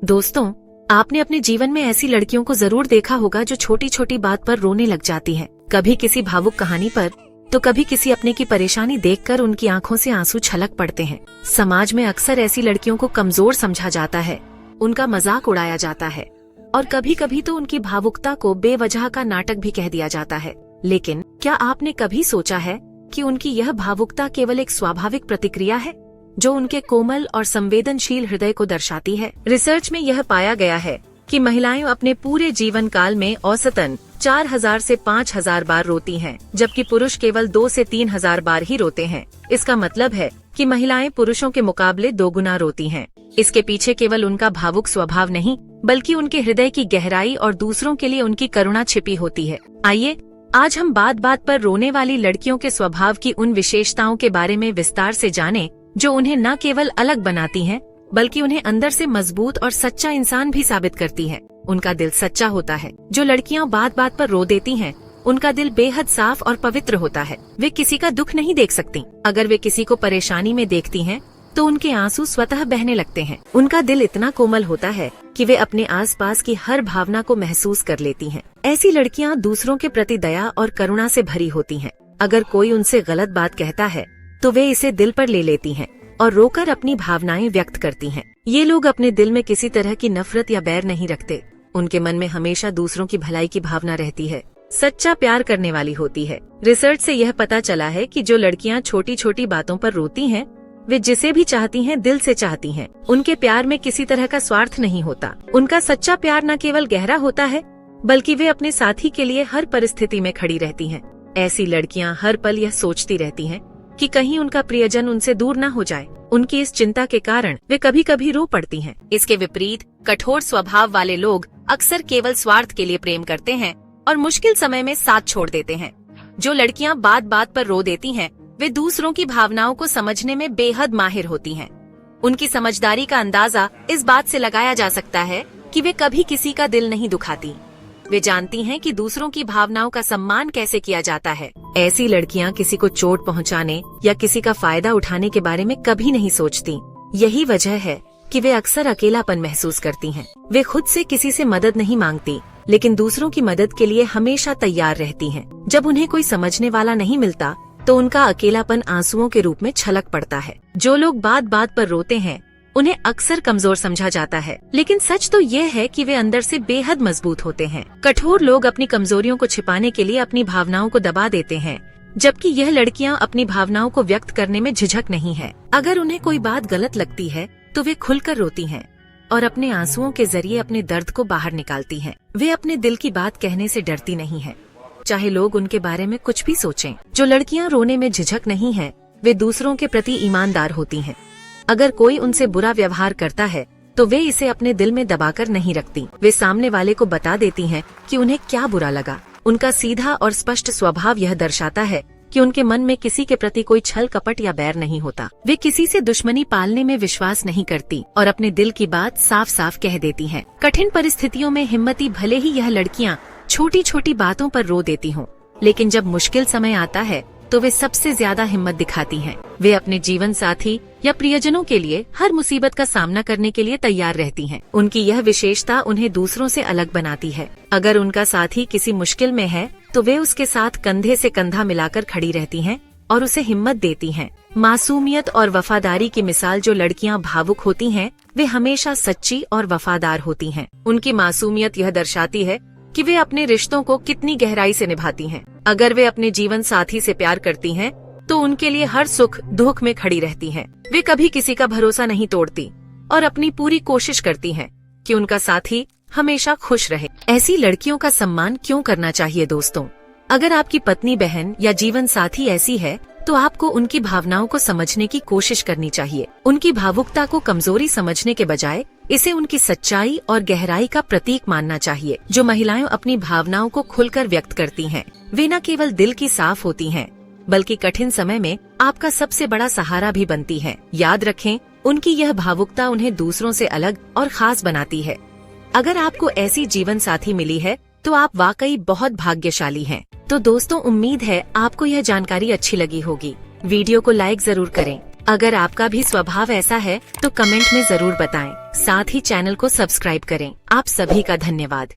दोस्तों, आपने अपने जीवन में ऐसी लड़कियों को जरूर देखा होगा जो छोटी छोटी बात पर रोने लग जाती हैं। कभी किसी भावुक कहानी पर तो कभी किसी अपने की परेशानी देखकर उनकी आंखों से आंसू छलक पड़ते हैं। समाज में अक्सर ऐसी लड़कियों को कमजोर समझा जाता है, उनका मजाक उड़ाया जाता है और कभी कभी तो उनकी भावुकता को बेवजह का नाटक भी कह दिया जाता है। लेकिन क्या आपने कभी सोचा है कि उनकी यह भावुकता केवल एक स्वाभाविक प्रतिक्रिया है जो उनके कोमल और संवेदनशील हृदय को दर्शाती है। रिसर्च में यह पाया गया है कि महिलाएं अपने पूरे जीवन काल में औसतन 4000 से 5000 बार रोती हैं, जबकि पुरुष केवल 2 से 3000 बार ही रोते हैं। इसका मतलब है कि महिलाएं पुरुषों के मुकाबले 2 गुना रोती हैं। इसके पीछे केवल उनका भावुक स्वभाव नहीं, बल्कि उनके हृदय की गहराई और दूसरों के लिए उनकी करुणा छिपी होती है। आइए आज हम बात बात पर रोने वाली लड़कियों के स्वभाव की उन विशेषताओं के बारे में विस्तार से जानें जो उन्हें न केवल अलग बनाती हैं, बल्कि उन्हें अंदर से मजबूत और सच्चा इंसान भी साबित करती है। उनका दिल सच्चा होता है। जो लड़कियां बात बात पर रो देती हैं, उनका दिल बेहद साफ और पवित्र होता है। वे किसी का दुख नहीं देख सकती। अगर वे किसी को परेशानी में देखती हैं, तो उनके आंसू स्वतः बहने लगते हैं। उनका दिल इतना कोमल होता है कि वे अपने आसपास की हर भावना को महसूस कर लेती हैं। ऐसी लड़कियां दूसरों के प्रति दया और करुणा से भरी होती हैं। अगर कोई उनसे गलत बात कहता है, तो वे इसे दिल पर ले लेती हैं और रोकर अपनी भावनाएं व्यक्त करती हैं। ये लोग अपने दिल में किसी तरह की नफरत या बैर नहीं रखते। उनके मन में हमेशा दूसरों की भलाई की भावना रहती है। सच्चा प्यार करने वाली होती है। रिसर्च से यह पता चला है कि जो लड़कियां छोटी छोटी बातों पर रोती हैं, वे जिसे भी चाहती हैं दिल से चाहती हैं। उनके प्यार में किसी तरह का स्वार्थ नहीं होता। उनका सच्चा प्यार न केवल गहरा होता है, बल्कि वे अपने साथी के लिए हर परिस्थिति में खड़ी रहती हैं। ऐसी लड़कियां हर पल यह सोचती रहती हैं कि कहीं उनका प्रियजन उनसे दूर न हो जाए। उनकी इस चिंता के कारण वे कभी कभी रो पड़ती हैं। इसके विपरीत कठोर स्वभाव वाले लोग अक्सर केवल स्वार्थ के लिए प्रेम करते हैं और मुश्किल समय में साथ छोड़ देते हैं। जो लड़कियां बात बात पर रो देती हैं, वे दूसरों की भावनाओं को समझने में बेहद माहिर होती हैं। उनकी समझदारी का अंदाजा इस बात से लगाया जा सकता है कि वे कभी किसी का दिल नहीं दुखाती। वे जानती हैं कि दूसरों की भावनाओं का सम्मान कैसे किया जाता है। ऐसी लड़कियां किसी को चोट पहुंचाने या किसी का फायदा उठाने के बारे में कभी नहीं सोचती। यही वजह है कि वे अक्सर अकेलापन महसूस करती हैं। वे खुद से किसी से मदद नहीं मांगती, लेकिन दूसरों की मदद के लिए हमेशा तैयार रहती हैं। जब उन्हें कोई समझने वाला नहीं मिलता, तो उनका अकेलापन आंसुओं के रूप में छलक पड़ता है। जो लोग बात बात पर रोते हैं, उन्हें अक्सर कमजोर समझा जाता है, लेकिन सच तो ये है कि वे अंदर से बेहद मजबूत होते हैं। कठोर लोग अपनी कमजोरियों को छिपाने के लिए अपनी भावनाओं को दबा देते हैं, जबकि यह लड़कियां अपनी भावनाओं को व्यक्त करने में झिझक नहीं है। अगर उन्हें कोई बात गलत लगती है, तो वे खुलकर रोती हैं और अपने आंसुओं के जरिए अपने दर्द को बाहर निकालती हैं। वे अपने दिल की बात कहने से डरती नहीं है, चाहे लोग उनके बारे में कुछ भी सोचें। जो लड़कियां रोने में झिझक नहीं है, वे दूसरों के प्रति ईमानदार होती हैं। अगर कोई उनसे बुरा व्यवहार करता है, तो वे इसे अपने दिल में दबाकर नहीं रखती। वे सामने वाले को बता देती हैं कि उन्हें क्या बुरा लगा। उनका सीधा और स्पष्ट स्वभाव यह दर्शाता है कि उनके मन में किसी के प्रति कोई छल कपट या बैर नहीं होता। वे किसी से दुश्मनी पालने में विश्वास नहीं करती और अपने दिल की बात साफ साफ कह देती हैं। कठिन परिस्थितियों में हिम्मती भले ही यह लड़कियां छोटी छोटी बातों पर रो देती हों, लेकिन जब मुश्किल समय आता है, तो वे सबसे ज्यादा हिम्मत दिखाती हैं। वे अपने जीवन साथी या प्रियजनों के लिए हर मुसीबत का सामना करने के लिए तैयार रहती हैं। उनकी यह विशेषता उन्हें दूसरों से अलग बनाती है। अगर उनका साथी किसी मुश्किल में है, तो वे उसके साथ कंधे से कंधा मिलाकर खड़ी रहती हैं और उसे हिम्मत देती हैं। मासूमियत और वफादारी की मिसाल जो लड़कियां भावुक होती हैं, वे हमेशा सच्ची और वफादार होती हैं। उनकी मासूमियत यह दर्शाती है कि वे अपने रिश्तों को कितनी गहराई से निभाती हैं। अगर वे अपने जीवन साथी से प्यार करती हैं, तो उनके लिए हर सुख दुख में खड़ी रहती हैं। वे कभी किसी का भरोसा नहीं तोड़ती और अपनी पूरी कोशिश करती हैं कि उनका साथी हमेशा खुश रहे। ऐसी लड़कियों का सम्मान क्यों करना चाहिए दोस्तों? अगर आपकी पत्नी, बहन या जीवन साथी ऐसी है, तो आपको उनकी भावनाओं को समझने की कोशिश करनी चाहिए। उनकी भावुकता को कमजोरी समझने के बजाय इसे उनकी सच्चाई और गहराई का प्रतीक मानना चाहिए। जो महिलाएं अपनी भावनाओं को खुलकर व्यक्त करती हैं, वे न केवल दिल की साफ होती हैं, बल्कि कठिन समय में आपका सबसे बड़ा सहारा भी बनती हैं। याद रखें, उनकी यह भावुकता उन्हें दूसरों से अलग और खास बनाती है। अगर आपको ऐसी जीवन साथी मिली है, तो आप वाकई बहुत भाग्यशाली हैं। तो दोस्तों, उम्मीद है आपको यह जानकारी अच्छी लगी होगी। वीडियो को लाइक जरूर करें अगर आपका भी स्वभाव ऐसा है तो कमेंट में जरूर बताएं। साथ ही चैनल को सब्सक्राइब करें। आप सभी का धन्यवाद।